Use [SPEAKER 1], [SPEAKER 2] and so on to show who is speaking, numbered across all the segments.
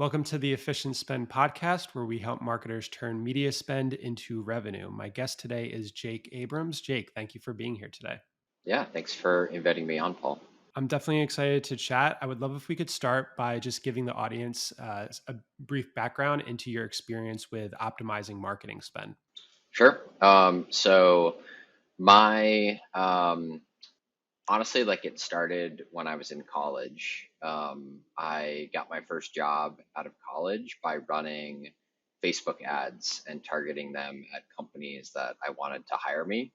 [SPEAKER 1] Welcome to the Efficient Spend podcast, where we help marketers turn media spend into revenue. My guest today is Jake Abrams. Jake, thank you for being here today.
[SPEAKER 2] Yeah, thanks for inviting me on, Paul.
[SPEAKER 1] I'm definitely excited to chat. I would love if we could start by just giving the audience a brief background into your experience with optimizing marketing spend.
[SPEAKER 2] Sure. So my honestly, like it started when I was in college. I got my first job out of college by running Facebook ads and targeting them at companies that I wanted to hire me.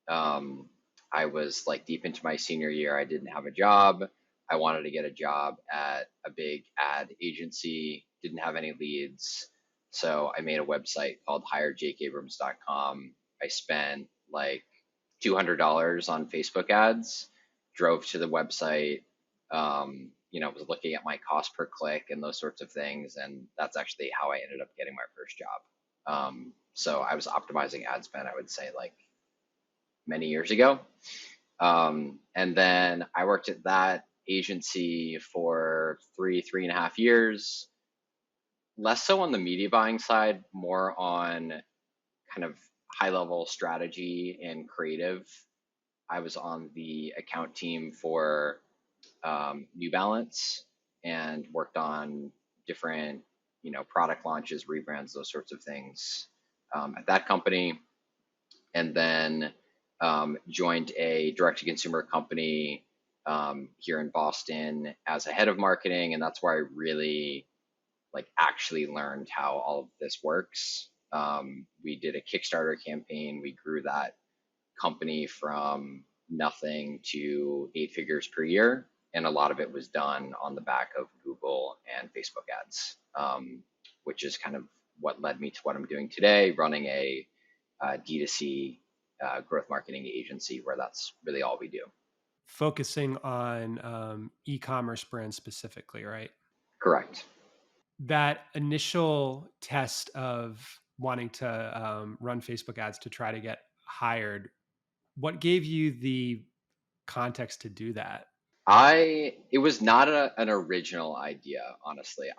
[SPEAKER 2] Um, I was like deep into my senior year. I didn't have a job. I wanted to get a job at a big ad agency, didn't have any leads. So I made a website called hirejkeabrams.com. I spent like $200 on Facebook ads, drove to the website, was looking at my cost per click and those sorts of things. And that's actually how I ended up getting my first job. So I was optimizing ad spend, I would say, like many years ago. And then I worked at that agency for 3.5 years, less so on the media buying side, more on kind of high level strategy and creative. I was on the account team for New Balance and worked on different, product launches, rebrands, those sorts of things at that company. And then joined a direct-to-consumer company here in Boston as a head of marketing, and that's where I really actually learned how all of this works. We did a Kickstarter campaign. We grew that company from nothing to 8 figures per year, and a lot of it was done on the back of Google and Facebook ads, which is kind of what led me to what I'm doing today, running a D2C growth marketing agency where that's really all we do.
[SPEAKER 1] Focusing on e-commerce brands specifically, right?
[SPEAKER 2] Correct.
[SPEAKER 1] That initial test of wanting to run Facebook ads to try to get hired, what gave you the context to do that?
[SPEAKER 2] It was not an original idea, honestly.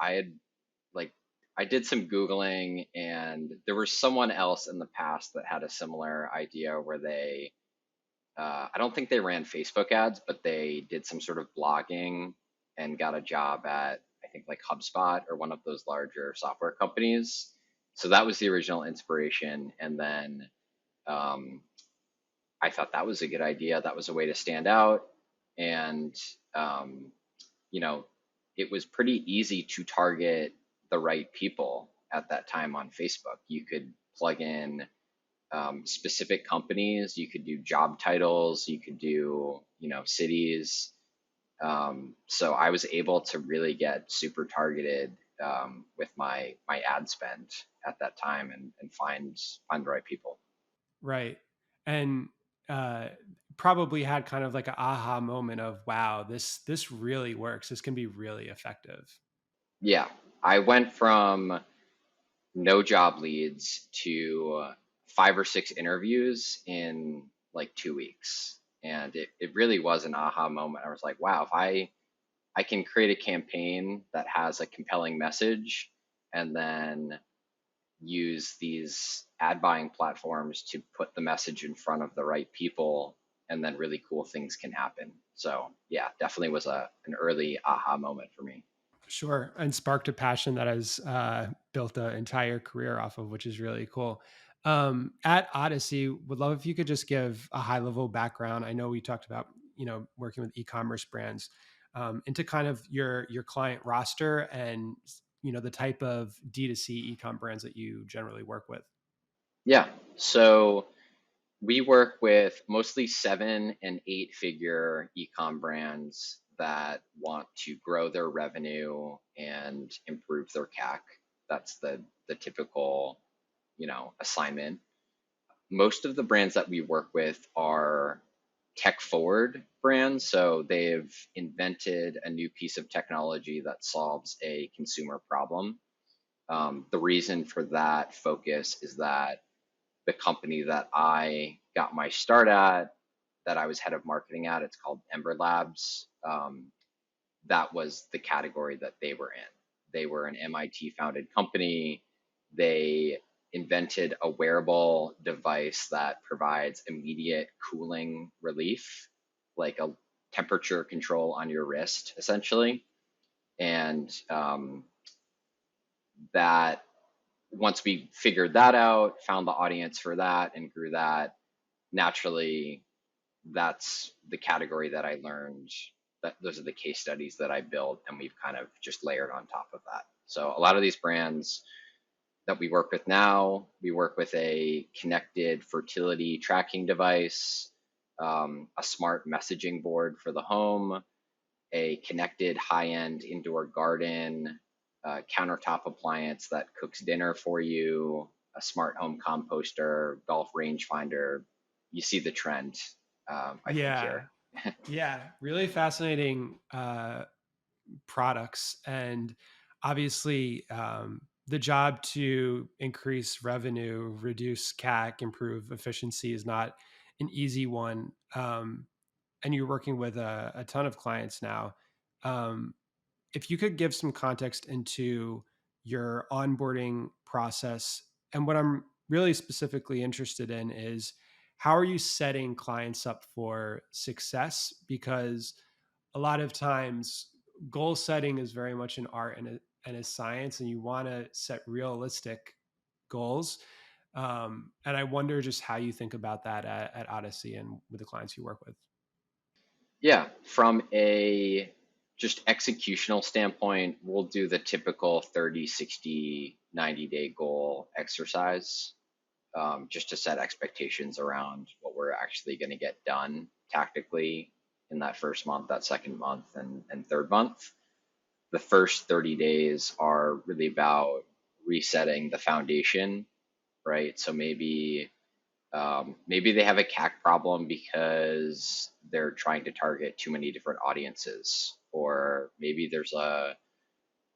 [SPEAKER 2] Like, I did some Googling and there was someone else in the past that had a similar idea where I don't think they ran Facebook ads, but they did some sort of blogging and got a job at, I think, like HubSpot or one of those larger software companies. So that was the original inspiration. And then um, I thought that was a good idea. That was a way to stand out. And, um, you know, it was pretty easy to target the right people at that time on Facebook. You could plug in specific companies, you could do job titles, you could do, cities. So I was able to really get super targeted with my ad spend at that time and find the right people.
[SPEAKER 1] Right. And uh, probably had kind of like an aha moment of, wow, this really works. This can be really effective.
[SPEAKER 2] Yeah, I went from no job leads to 5 or 6 interviews in like 2 weeks. And it really was an aha moment. I was like, wow, if I can create a campaign that has a compelling message and then use these ad buying platforms to put the message in front of the right people, and then really cool things can happen. So yeah, definitely was an early aha moment for me.
[SPEAKER 1] Sure. And sparked a passion that has built an entire career off of, which is really cool. At Odyssey, would love if you could just give a high level background. I know we talked about, working with e-commerce brands, into kind of your client roster and, the type of D2C e-com brands that you generally work with.
[SPEAKER 2] Yeah. So we work with mostly 7 and 8 figure ecom brands that want to grow their revenue and improve their CAC. That's the typical, assignment. Most of the brands that we work with are tech forward brands. So they've invented a new piece of technology that solves a consumer problem. The reason for that focus is that the company that I got my start at, that I was head of marketing at, it's called Ember Labs. That was the category that they were in. They were an MIT founded company. They invented a wearable device that provides immediate cooling relief, like a temperature control on your wrist, essentially. And that once we figured that out, found the audience for that, and grew that, naturally, that's the category that I learned. That those are the case studies that I built, and we've kind of just layered on top of that. So a lot of these brands that we work with now, we work with a connected fertility tracking device, a smart messaging board for the home, a connected high-end indoor garden, countertop appliance that cooks dinner for you, a smart home composter, golf rangefinder. You see the trend, I think,
[SPEAKER 1] Yeah.
[SPEAKER 2] here.
[SPEAKER 1] Yeah. Really fascinating products. And obviously, the job to increase revenue, reduce CAC, improve efficiency is not an easy one. And you're working with a ton of clients now. Um, if you could give some context into your onboarding process, and what I'm really specifically interested in is how are you setting clients up for success? Because a lot of times goal setting is very much an art and a science, and you want to set realistic goals. And I wonder just how you think about that at Odyssey and with the clients you work with.
[SPEAKER 2] Yeah, from a just executional standpoint, we'll do the typical 30, 60, 90-day goal exercise, just to set expectations around what we're actually going to get done tactically in that first month, that second month, and third month. The first 30 days are really about resetting the foundation, right? So maybe they have a CAC problem because they're trying to target too many different audiences, or maybe there's a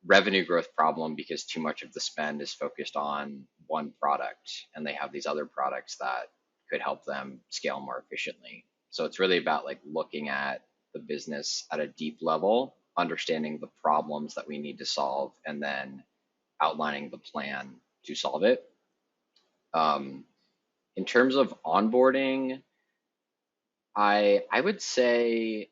[SPEAKER 2] revenue growth problem because too much of the spend is focused on one product and they have these other products that could help them scale more efficiently. So it's really about like looking at the business at a deep level, understanding the problems that we need to solve, and then outlining the plan to solve it. Um, in terms of onboarding, I would say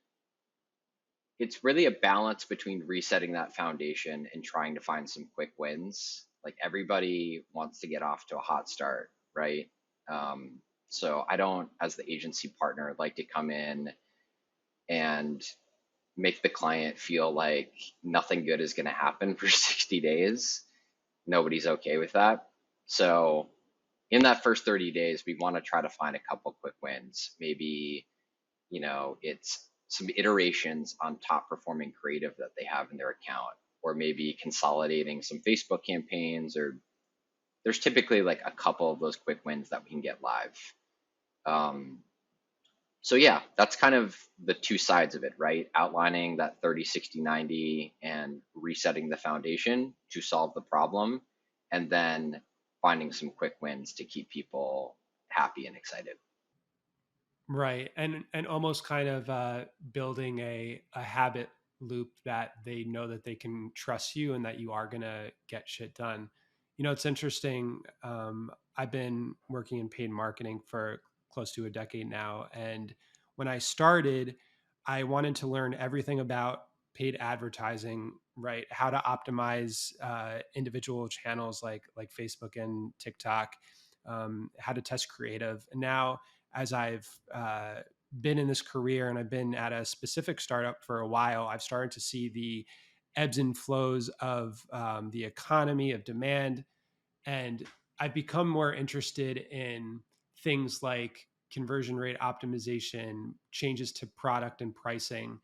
[SPEAKER 2] it's really a balance between resetting that foundation and trying to find some quick wins. Like everybody wants to get off to a hot start, right? So I don't, as the agency partner, like to come in and make the client feel like nothing good is going to happen for 60 days. Nobody's okay with that. So in that first 30 days, we want to try to find a couple quick wins. Maybe, it's some iterations on top performing creative that they have in their account, or maybe consolidating some Facebook campaigns, or there's typically like a couple of those quick wins that we can get live. Um, so yeah, that's kind of the two sides of it, right? Outlining that 30, 60, 90 and resetting the foundation to solve the problem, and then finding some quick wins to keep people happy and excited.
[SPEAKER 1] Right. And almost kind of building a habit loop that they know that they can trust you and that you are gonna get shit done. It's interesting. I've been working in paid marketing for close to a decade now. And when I started, I wanted to learn everything about paid advertising, right? How to optimize individual channels like Facebook and TikTok, how to test creative. And now as I've been in this career and I've been at a specific startup for a while, I've started to see the ebbs and flows of the economy, of demand. And I've become more interested in things like conversion rate optimization, changes to product and pricing.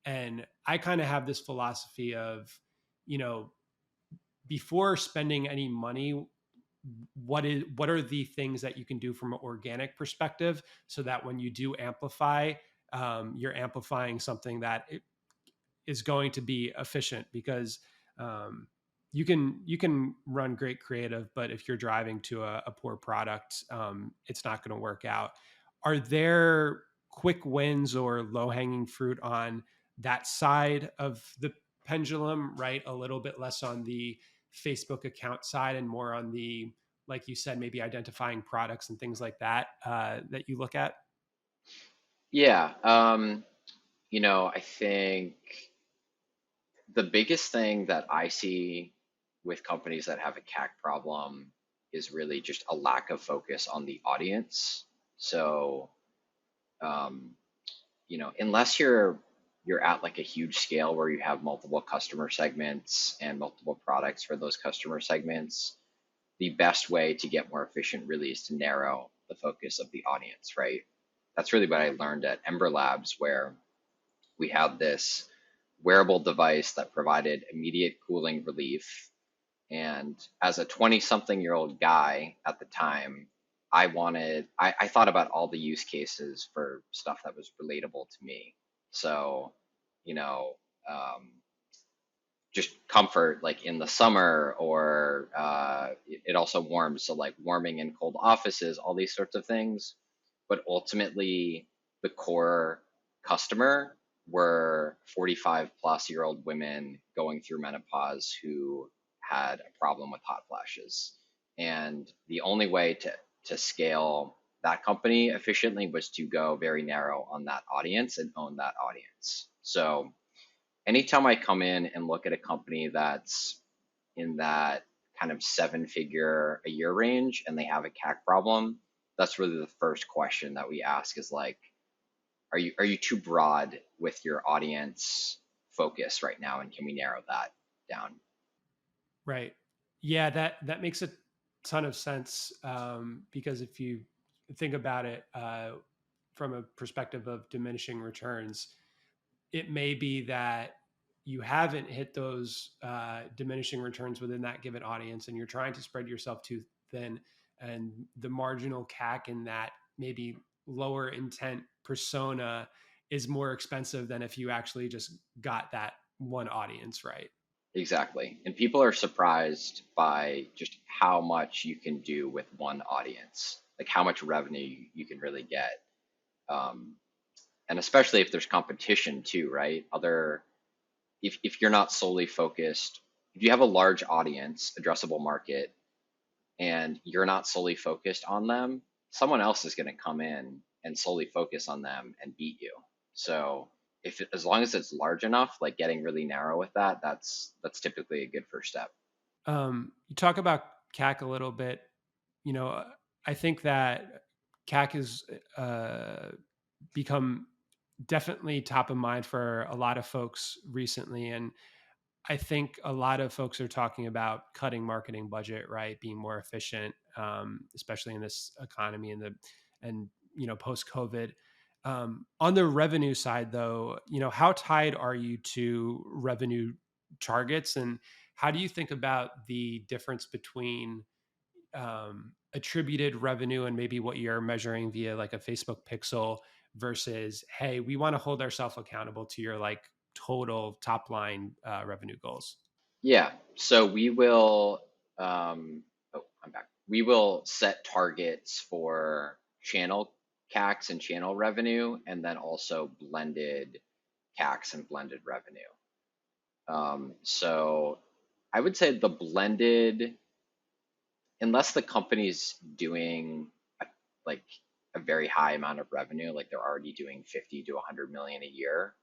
[SPEAKER 1] And I kind of have this philosophy of, you know, before spending any money, what are the things that you can do from an organic perspective so that when you do amplify, you're amplifying something that is going to be efficient because um, you can run great creative, but if you're driving to a poor product, it's not going to work out. Are there quick wins or low hanging fruit on that side of the pendulum, right? A little bit less on the Facebook account side and more on the, like you said, maybe identifying products and things like that that you look at?
[SPEAKER 2] Yeah. I think the biggest thing that I see with companies that have a CAC problem is really just a lack of focus on the audience. So, um, unless you're at like a huge scale where you have multiple customer segments and multiple products for those customer segments, the best way to get more efficient really is to narrow the focus of the audience, right? That's really what I learned at Ember Labs, where we had this wearable device that provided immediate cooling relief. And as a 20 something year old guy at the time, I thought about all the use cases for stuff that was relatable to me. So, you know, um, just comfort like in the summer, or it also warms, so like warming in cold offices, all these sorts of things. But ultimately the core customer were 45 plus year old women going through menopause who had a problem with hot flashes, and the only way to scale that company efficiently was to go very narrow on that audience and own that audience. So anytime I come in and look at a company that's in that kind of seven figure a year range and they have a CAC problem, that's really the first question that we ask is like, are you too broad with your audience focus right now? And can we narrow that down?
[SPEAKER 1] Right. Yeah, that makes a ton of sense because if you think about it from a perspective of diminishing returns, it may be that you haven't hit those diminishing returns within that given audience, and you're trying to spread yourself too thin, and the marginal CAC in that maybe lower intent persona is more expensive than if you actually just got that one audience right.
[SPEAKER 2] Exactly. And people are surprised by just how much you can do with one audience, like how much revenue you can really get. Um, and especially if there's competition too, right? If you're not solely focused, if you have a large audience, addressable market, and you're not solely focused on them, someone else is going to come in and solely focus on them and beat you. So as long as it's large enough, like getting really narrow with that, that's typically a good first step.
[SPEAKER 1] You talk about CAC a little bit. You know, I think that CAC has become definitely top of mind for a lot of folks recently. And I think a lot of folks are talking about cutting marketing budget, right? Being more efficient, especially in this economy and post COVID. On the revenue side, though, how tied are you to revenue targets, and how do you think about the difference between attributed revenue and maybe what you're measuring via like a Facebook pixel versus, hey, we want to hold ourselves accountable to your like total top line revenue goals?
[SPEAKER 2] Yeah. So we will, oh, I'm back. We will set targets for channel CACs and channel revenue, and then also blended CACs and blended revenue. So I would say the blended, unless the company's doing a, like a very high amount of revenue, like they're already doing 50 to 100 million a year,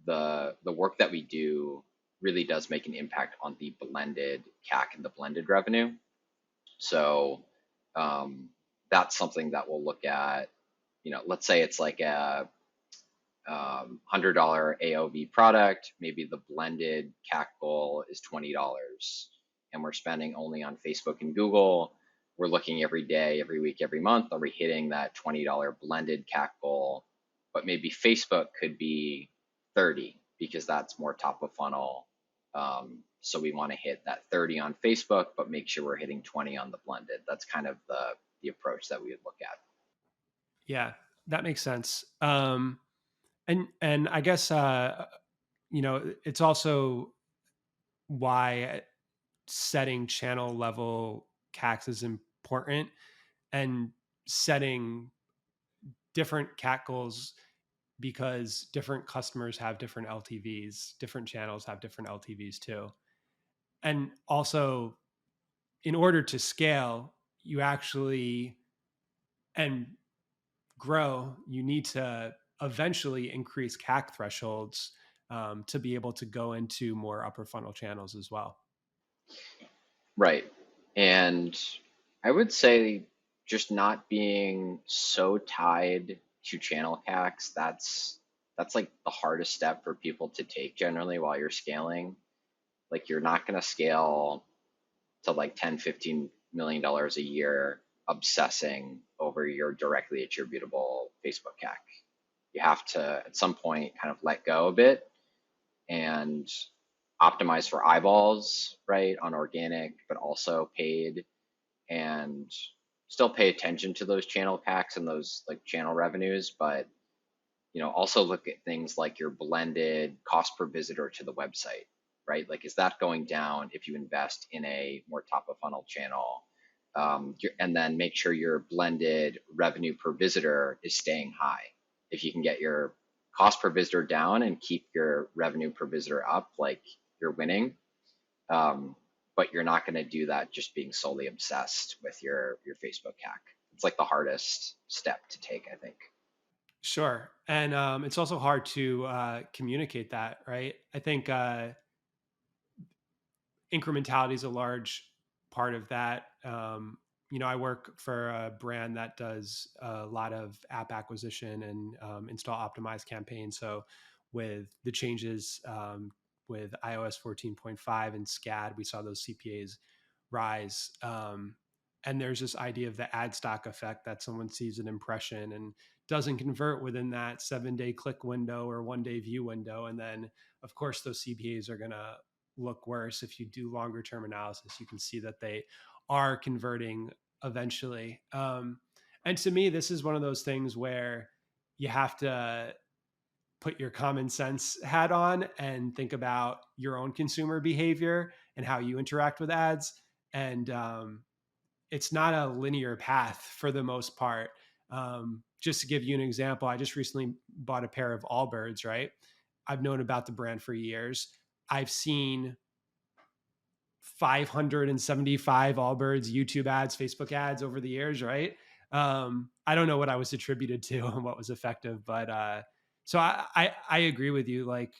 [SPEAKER 2] the work that we do really does make an impact on the blended CAC and the blended revenue. So um, that's something that we'll look at. Let's say it's like a $100 AOV product, maybe the blended CAC goal is $20, and we're spending only on Facebook and Google. We're looking every day, every week, every month, are we hitting that $20 blended CAC goal? But maybe Facebook could be 30 because that's more top of funnel. So we want to hit that 30 on Facebook, but make sure we're hitting 20 on the blended. That's kind of the approach that we would look at.
[SPEAKER 1] Yeah, that makes sense. And I guess it's also why setting channel level CACs is important, and setting different CAC goals because different customers have different LTVs, different channels have different LTVs too. And also, in order to scale, you actually and grow, you need to eventually increase CAC thresholds to be able to go into more upper funnel channels as well.
[SPEAKER 2] Right. And I would say just not being so tied to channel CACs, that's like the hardest step for people to take generally while you're scaling. Like you're not going to scale to like 10, $15 million a year obsessing over your directly attributable Facebook CAC. You have to at some point kind of let go a bit and optimize for eyeballs, right, on organic, but also paid, and still pay attention to those channel CACs and those like channel revenues, but also look at things like your blended cost per visitor to the website, right? Like, is that going down if you invest in a more top of funnel channel? And then make sure your blended revenue per visitor is staying high. If you can get your cost per visitor down and keep your revenue per visitor up, like you're winning. But you're not going to do that just being solely obsessed with your Facebook CAC. It's like the hardest step to take, I think.
[SPEAKER 1] Sure. And it's also hard to communicate that, right? I think incrementality is a large part of that. I work for a brand that does a lot of app acquisition and install optimized campaigns. So, with the changes with iOS 14.5 and SCAD, we saw those CPAs rise. And there's this idea of the ad stock effect that someone sees an impression and doesn't convert within that 7-day click window or 1-day view window. And then, of course, those CPAs are going to look worse. If you do longer term analysis, you can see that they are converting eventually. And to me, this is one of those things where you have to put your common sense hat on and think about your own consumer behavior and how you interact with ads. And it's not a linear path for the most part. Just to give you an example, I just recently bought a pair of Allbirds, right? I've known about the brand for years. I've seen 575 Allbirds YouTube ads, Facebook ads over the years, right? I don't know what I was attributed to and what was effective, but so I agree with you. Like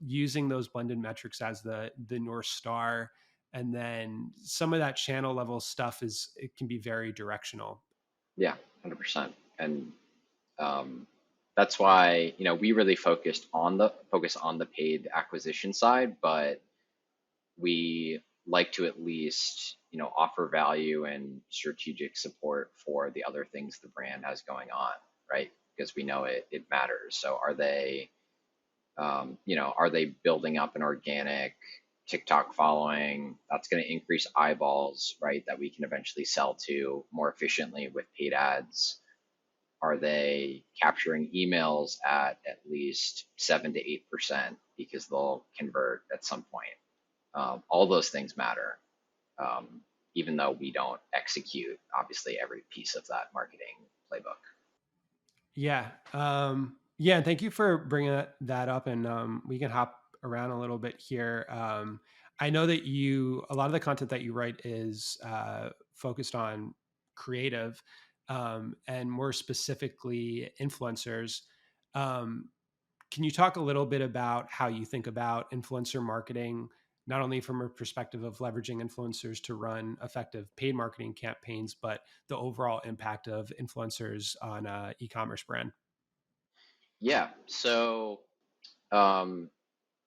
[SPEAKER 1] using those blended metrics as the North Star, and then some of that channel level stuff it can be very directional.
[SPEAKER 2] Yeah, 100%. And um, that's why we really focus on the paid acquisition side, but we like to at least offer value and strategic support for the other things the brand has going on, right? Because we know it matters. So are they building up an organic TikTok following that's going to increase eyeballs, right? That we can eventually sell to more efficiently with paid ads. Are they capturing emails at least 7 to 8% because they'll convert at some point? All those things matter, even though we don't execute obviously every piece of that marketing playbook.
[SPEAKER 1] Yeah. Yeah. And thank you for bringing that up. And we can hop around a little bit here. I know that a lot of the content that you write is focused on creative and more specifically influencers. Um, can you talk a little bit about how you think about influencer marketing, not only from a perspective of leveraging influencers to run effective paid marketing campaigns, but the overall impact of influencers on an e-commerce brand?
[SPEAKER 2] Yeah. So um,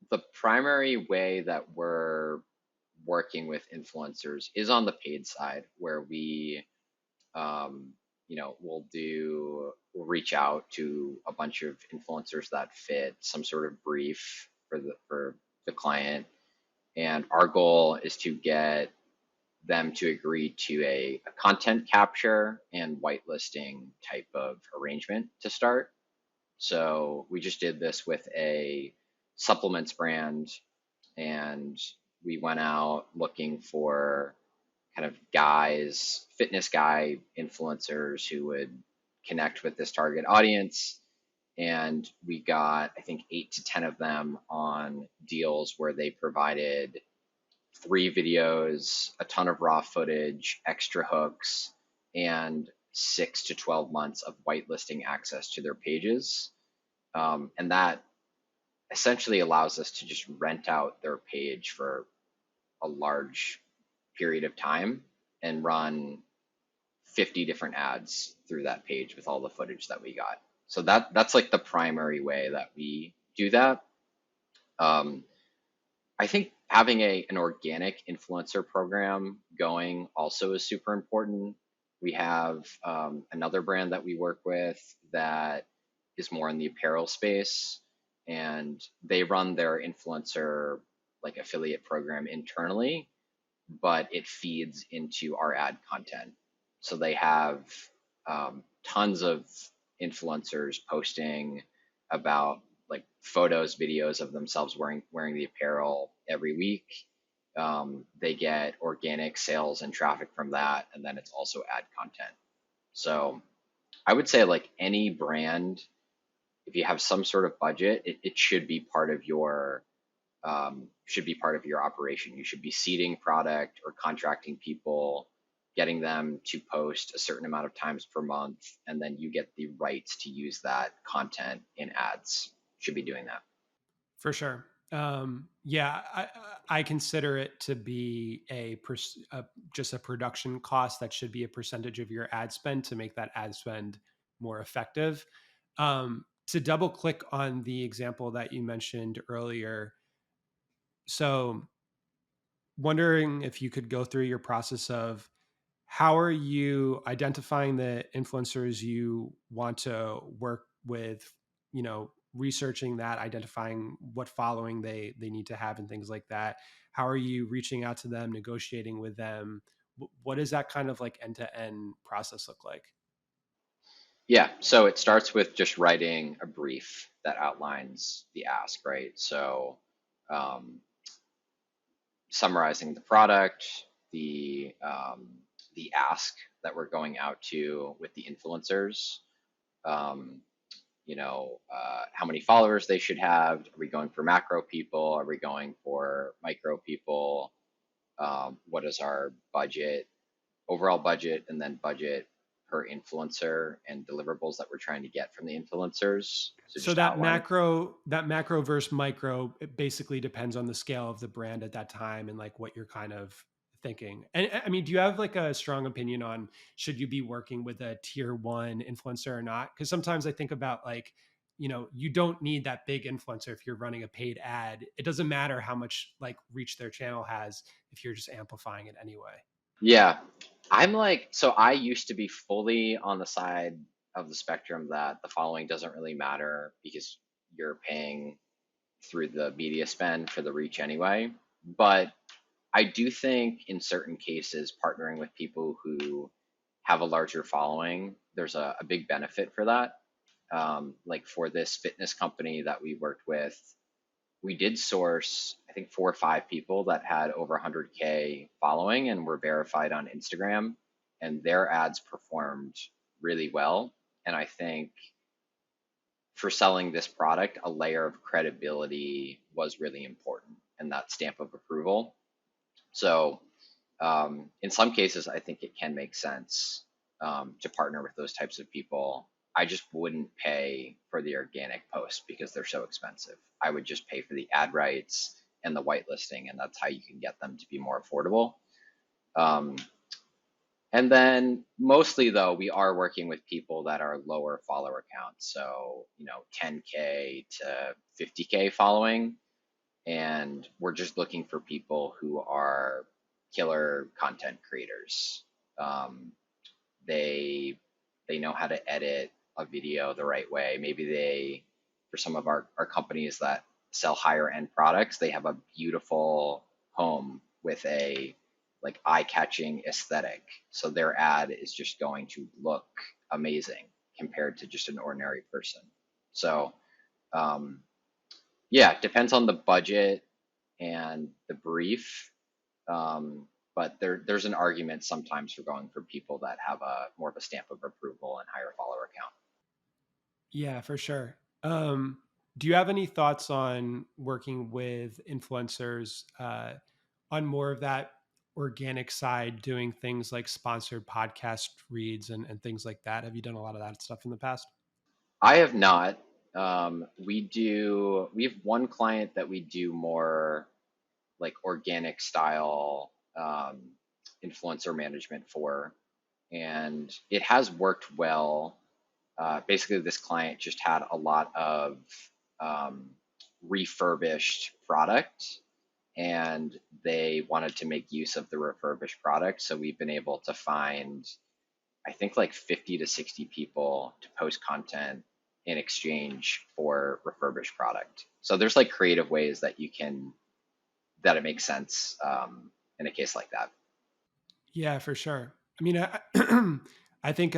[SPEAKER 2] the primary way that we're working with influencers is on the paid side, where um, we'll reach out to a bunch of influencers that fit some sort of brief for the client, and our goal is to get them to agree to a content capture and whitelisting type of arrangement to start. So we just did this with a supplements brand, and we went out looking for kind of fitness guy influencers who would connect with this target audience. and we got, I think, 8 to 10 of them on deals where they provided 3 videos, a ton of raw footage, extra hooks, and 6 to 12 months of whitelisting access to their pages. And that essentially allows us to just rent out their page for a large period of time and run 50 different ads through that page with all the footage that we got. So that's like the primary way that we do that. Um, I think having an organic influencer program going also is super important. We have another brand that we work with that is more in the apparel space, and they run their influencer like affiliate program internally, but it feeds into our ad content. So they have tons of influencers posting about like photos, videos of themselves wearing the apparel every week. They get organic sales and traffic from that, and then it's also ad content. So I would say like any brand, if you have some sort of budget, it should be part of your operation. You should be seeding product or contracting people, getting them to post a certain amount of times per month, and then you get the rights to use that content in ads. Should be doing that.
[SPEAKER 1] For sure. Yeah, I consider it to be just a production cost that should be a percentage of your ad spend to make that ad spend more effective. To double click on the example that you mentioned earlier, so wondering if you could go through your process of how are you identifying the influencers you want to work with, researching that, identifying what following they need to have and things like that. How are you reaching out to them, negotiating with them? What does that kind of like end to end process look like?
[SPEAKER 2] Yeah, so it starts with just writing a brief that outlines the ask, right? So um, summarizing the product, the ask that we're going out to with the influencers, um, how many followers they should have. Are we going for macro people? Are we going for micro people? What is our budget, overall budget, and then budget per influencer and deliverables that we're trying to get from the influencers? So
[SPEAKER 1] So
[SPEAKER 2] just outline.
[SPEAKER 1] that macro versus micro, it basically depends on the scale of the brand at that time and like what you're kind of thinking. And I mean, do you have like a strong opinion on should you be working with a tier one influencer or not? Because sometimes I think about like, you don't need that big influencer if you're running a paid ad. It doesn't matter how much like reach their channel has if you're just amplifying it anyway.
[SPEAKER 2] Yeah, I'm like, so I used to be fully on the side of the spectrum that the following doesn't really matter because you're paying through the media spend for the reach anyway. But I do think in certain cases, partnering with people who have a larger following, there's a big benefit for that. Like for this fitness company that we worked with, we did source, I think, 4 or 5 people that had over 100K following and were verified on Instagram, and their ads performed really well. And I think for selling this product, a layer of credibility was really important and that stamp of approval. So, in some cases, I think it can make sense to partner with those types of people. I just wouldn't pay for the organic posts because they're so expensive. I would just pay for the ad rights and the whitelisting, and that's how you can get them to be more affordable. Um, and then mostly though, we are working with people that are lower follower counts. So, 10K to 50K following. And we're just looking for people who are killer content creators. Um, they they know how to edit a video the right way. Maybe for some of our companies that sell higher end products, they have a beautiful home with a like eye-catching aesthetic. So their ad is just going to look amazing compared to just an ordinary person. So um, yeah, it depends on the budget and the brief. Um, but there's an argument sometimes for going for people that have a more of a stamp of approval and higher follower count.
[SPEAKER 1] Yeah, for sure. Um, do you have any thoughts on working with influencers on more of that organic side, doing things like sponsored podcast reads and things like that? Have you done a lot of that stuff in the past?
[SPEAKER 2] I have not. We have one client that we do more like organic style influencer management for, and it has worked well. Basically, this client just had a lot of um, refurbished product, and they wanted to make use of the refurbished product. So we've been able to find, I think, like 50 to 60 people to post content in exchange for refurbished product. So there's like creative ways that you can, that it makes sense in a case like that.
[SPEAKER 1] Yeah, for sure. I mean, I think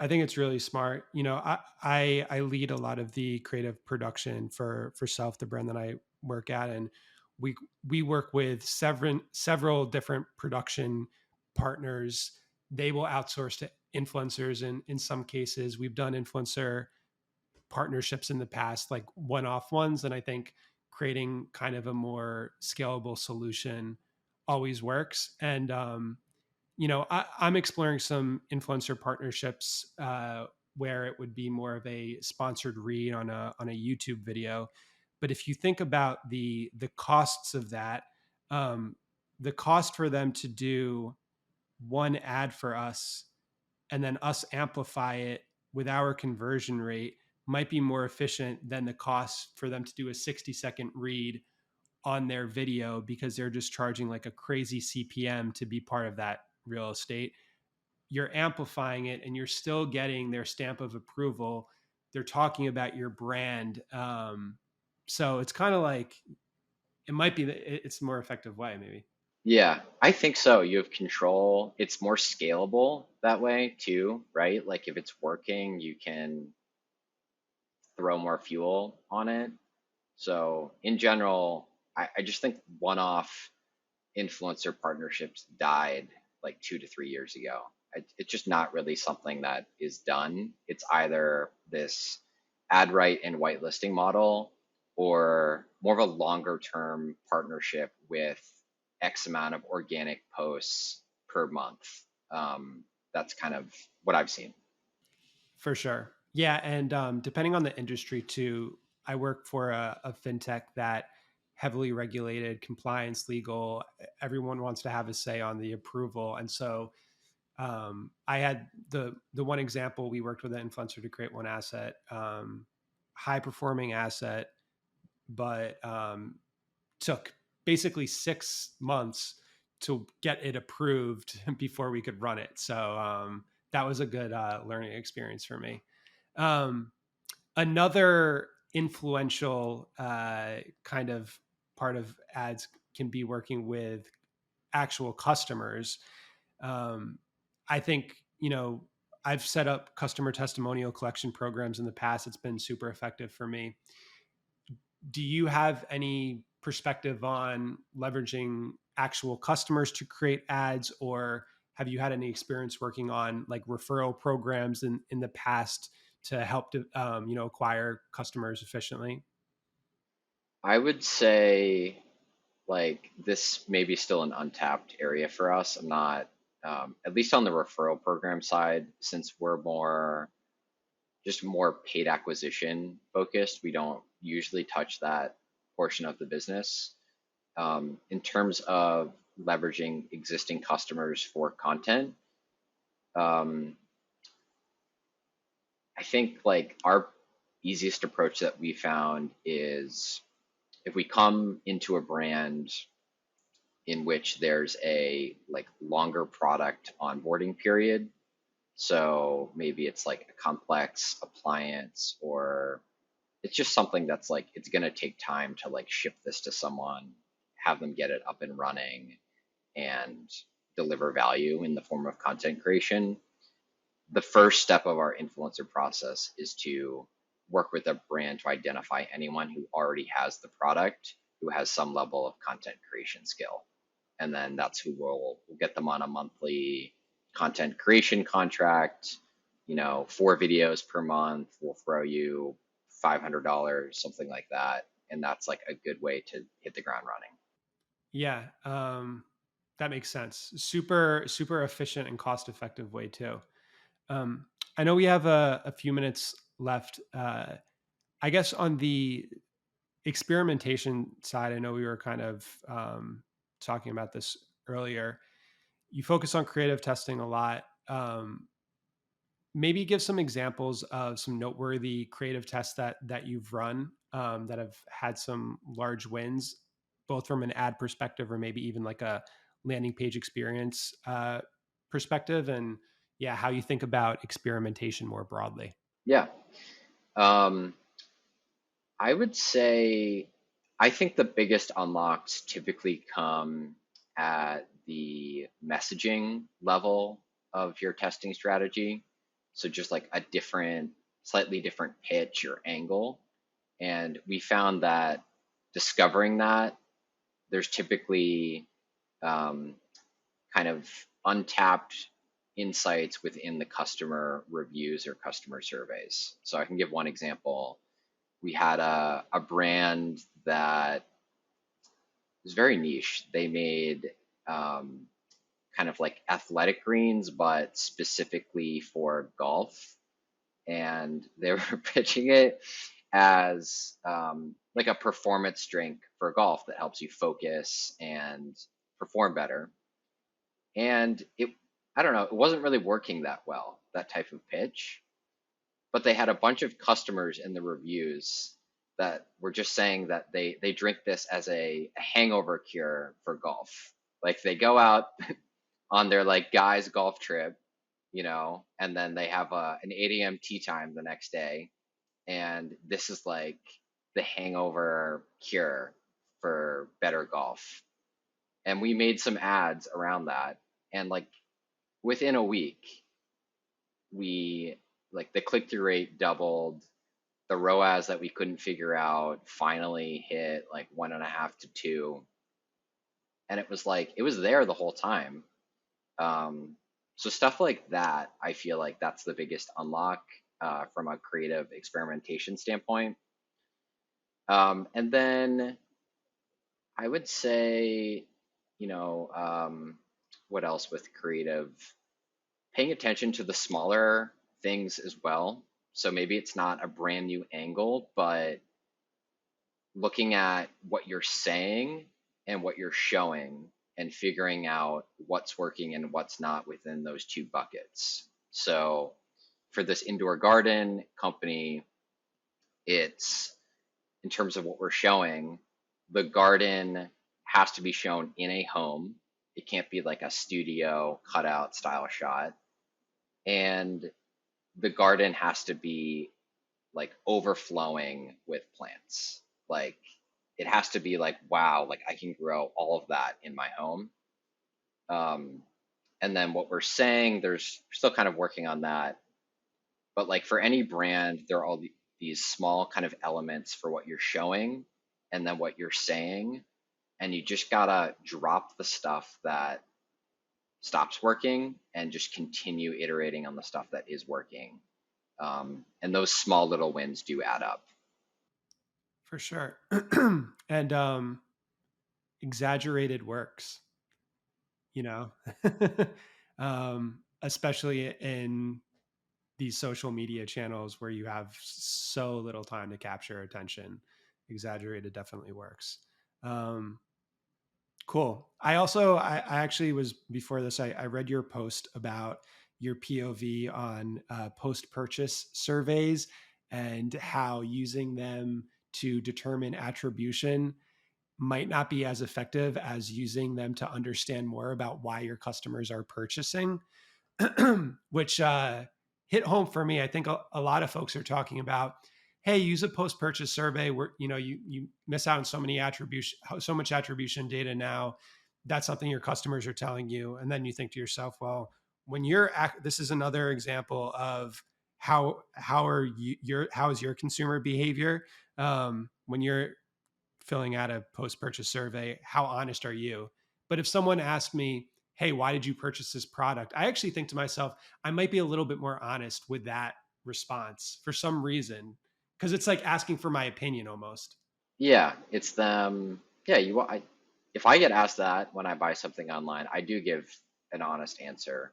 [SPEAKER 1] I think it's really smart. You know, I lead a lot of the creative production for Self, the brand that I work at, and we we work with several different production partners. They will outsource to influencers, and in some cases, we've done influencer partnerships in the past, like one-off ones. And I think creating kind of a more scalable solution always works. And you know, I'm exploring some influencer partnerships where it would be more of a sponsored read on a YouTube video. But if you think about the costs of that, um, the cost for them to do one ad for us and then us amplify it with our conversion rate might be more efficient than the cost for them to do a 60-second read on their video because they're just charging like a crazy CPM to be part of that real estate. You're amplifying it and you're still getting their stamp of approval. They're talking about your brand. So it's kind of like it might be that it's a more effective way, maybe.
[SPEAKER 2] Yeah, I think so. You have control. It's more scalable that way too, right? Like if it's working, you can throw more fuel on it. So in general, I just think one-off influencer partnerships died like 2 to 3 years ago. It's just not really something that is done. It's either this ad right and whitelisting model or more of a longer term partnership with X amount of organic posts per month. That's kind of what I've seen.
[SPEAKER 1] For sure. Yeah. And depending on the industry too, I work for a fintech that heavily regulated, compliance, legal. Everyone wants to have a say on the approval. And so I had the one example, we worked with an influencer to create one asset, high performing asset, but took basically 6 months to get it approved before we could run it. So that was a good learning experience for me. Um, Another influential kind of part of ads can be working with actual customers. Um, I think, you know, I've set up customer testimonial collection programs in the past. It's been super effective for me. Do you have any perspective on leveraging actual customers to create ads, or have you had any experience working on like referral programs in the past to help to you know, acquire customers efficiently?
[SPEAKER 2] I would say like this may be still an untapped area for us. I'm not, at least on the referral program side, since we're more paid acquisition focused. We don't usually touch that portion of the business. In terms of leveraging existing customers for content, um, I think like our easiest approach that we found is if we come into a brand in which there's a like longer product onboarding period. So maybe it's like a complex appliance or it's just something that's like it's going to take time to like ship this to someone, have them get it up and running and deliver value in the form of content creation. The first step of our influencer process is to work with a brand to identify anyone who already has the product, who has some level of content creation skill. And then that's who we'll get them on a monthly content creation contract. 4 videos per month will throw you $500, something like that. And that's like a good way to hit the ground running.
[SPEAKER 1] Yeah, that makes sense. Super, super efficient and cost effective way too. Um, I know we have a few minutes left. I guess on the experimentation side, I know we were kind of talking about this earlier. You focus on creative testing a lot. Maybe give some examples of some noteworthy creative tests that you've run that have had some large wins, both from an ad perspective or maybe even like a landing page experience perspective, and yeah, how you think about experimentation more broadly.
[SPEAKER 2] Yeah. Um, I would say I think the biggest unlocks typically come at the messaging level of your testing strategy. So just like a slightly different pitch or angle. And we found that discovering that there's typically um, kind of untapped insights within the customer reviews or customer surveys. So I can give one example. We had a brand that was very niche. They made um, kind of like athletic greens, but specifically for golf. And they were pitching it as like a performance drink for golf that helps you focus and perform better. And I don't know, it wasn't really working that well, that type of pitch. But they had a bunch of customers in the reviews that were just saying that they drink this as a hangover cure for golf. Like they go out on their like guys golf trip, and then they have an 8 a.m. tea time the next day, and this is like the hangover cure for better golf. And we made some ads around that, and like within a week, we like the click through rate doubled. The ROAS that we couldn't figure out finally hit like 1.5 to 2, and it was like it was there the whole time. So stuff like that, I feel like that's the biggest unlock from a creative experimentation standpoint. And then I would say, you know, um, what else with creative? Paying attention to the smaller things as well. So maybe it's not a brand new angle, but looking at what you're saying and what you're showing and figuring out what's working and what's not within those two buckets. So for this indoor garden company, it's in terms of what we're showing, the garden has to be shown in a home. It can't be like a studio cutout style shot. And the garden has to be like overflowing with plants. Like it has to be like, wow, like I can grow all of that in my home. Um, and then what we're saying, there's still kind of working on that. But like for any brand, there are all these small kind of elements for what you're showing and then what you're saying. And you just gotta drop the stuff that stops working and just continue iterating on the stuff that is working. And those small little wins do add up.
[SPEAKER 1] For sure. And exaggerated works, you know, especially in these social media channels where you have so little time to capture attention. Exaggerated definitely works. Um, cool. I actually was before this, I read your post about your POV on post purchase surveys and how using them to determine attribution might not be as effective as using them to understand more about why your customers are purchasing. Which hit home for me. I think a lot of folks are talking about, hey, use a post purchase survey where you miss out on so much attribution data now. That's something your customers are telling you, and then you think to yourself, well, when this is another example of how is your consumer behavior when you're filling out a post purchase survey? How honest are you? But if someone asked me, hey, why did you purchase this product? I actually think to myself, I might be a little bit more honest with that response for some reason, because it's like asking for my opinion almost.
[SPEAKER 2] Yeah, it's them. Yeah, if I get asked that when I buy something online, I do give an honest answer.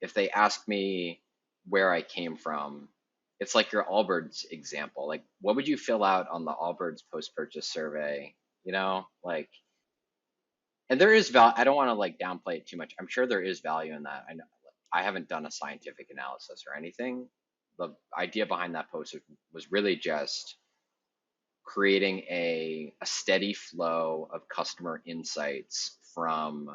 [SPEAKER 2] If they ask me where I came from, it's like your Allbirds example. Like, what would you fill out on the Allbirds post-purchase survey? Like, and there is value. I don't want to like downplay it too much. I'm sure there is value in that. I know I haven't done a scientific analysis or anything. The idea behind that post was really just creating a steady flow of customer insights from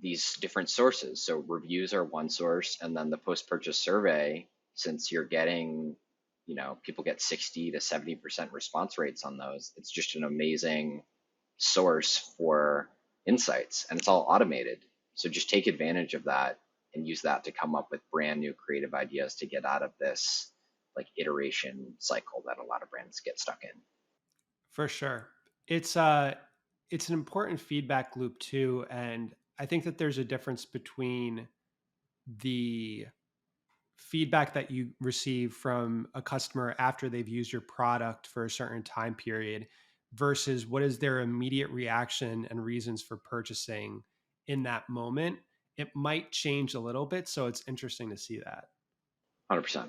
[SPEAKER 2] these different sources. So reviews are one source, and then the post-purchase survey, since you're getting, people get 60 to 70% response rates on those, it's just an amazing source for insights, and it's all automated. So just take advantage of that and use that to come up with brand new creative ideas to get out of this like iteration cycle that a lot of brands get stuck in.
[SPEAKER 1] For sure. It's an important feedback loop too. And I think that there's a difference between the feedback that you receive from a customer after they've used your product for a certain time period versus what is their immediate reaction and reasons for purchasing in that moment. It might change a little bit. So it's interesting to see that.
[SPEAKER 2] 100%.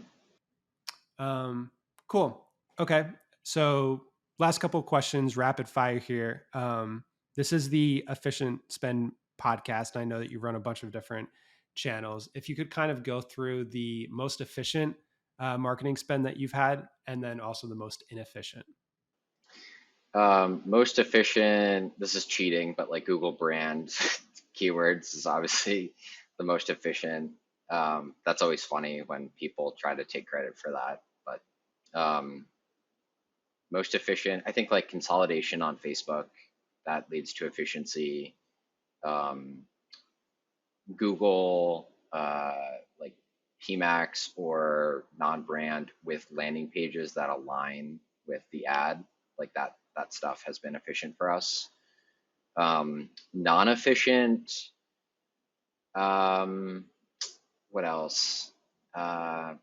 [SPEAKER 1] Um, cool. Okay. So last couple of questions, rapid fire here. This is the Efficient Spend podcast. I know that you run a bunch of different channels. If you could kind of go through the most efficient marketing spend that you've had, and then also the most inefficient.
[SPEAKER 2] Most efficient, this is cheating, but like Google brand keywords is obviously the most efficient. That's always funny when people try to take credit for that. But most efficient, I think like consolidation on Facebook, that leads to efficiency. Um, Google, like PMAX or non-brand with landing pages that align with the ad, like that stuff has been efficient for us. Non-efficient, um, what else? Uh,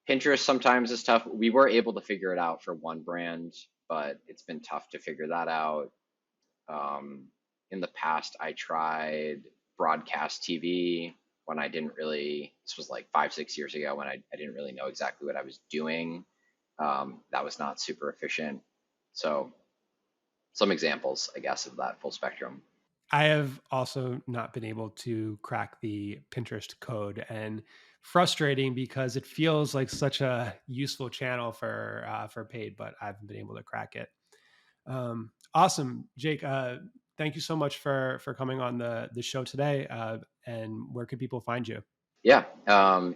[SPEAKER 2] Pinterest sometimes is tough. We were able to figure it out for one brand, but it's been tough to figure that out. In the past, I tried broadcast TV when I didn't really, this was like 5, 6 years ago when I didn't really know exactly what I was doing. That was not super efficient. So some examples, I guess, of that full spectrum.
[SPEAKER 1] I have also not been able to crack the Pinterest code, and frustrating because it feels like such a useful channel for paid, but I haven't been able to crack it. Awesome, Jake. Thank you so much for coming on the show today. And where could people find you?
[SPEAKER 2] Yeah,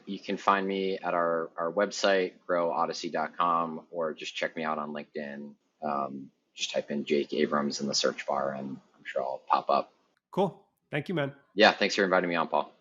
[SPEAKER 2] you can find me at our website, growodyssey.com, or just check me out on LinkedIn. Just type in Jake Abrams in the search bar, and I'm sure I'll pop up.
[SPEAKER 1] Cool. Thank you, man.
[SPEAKER 2] Yeah, thanks for inviting me on, Paul.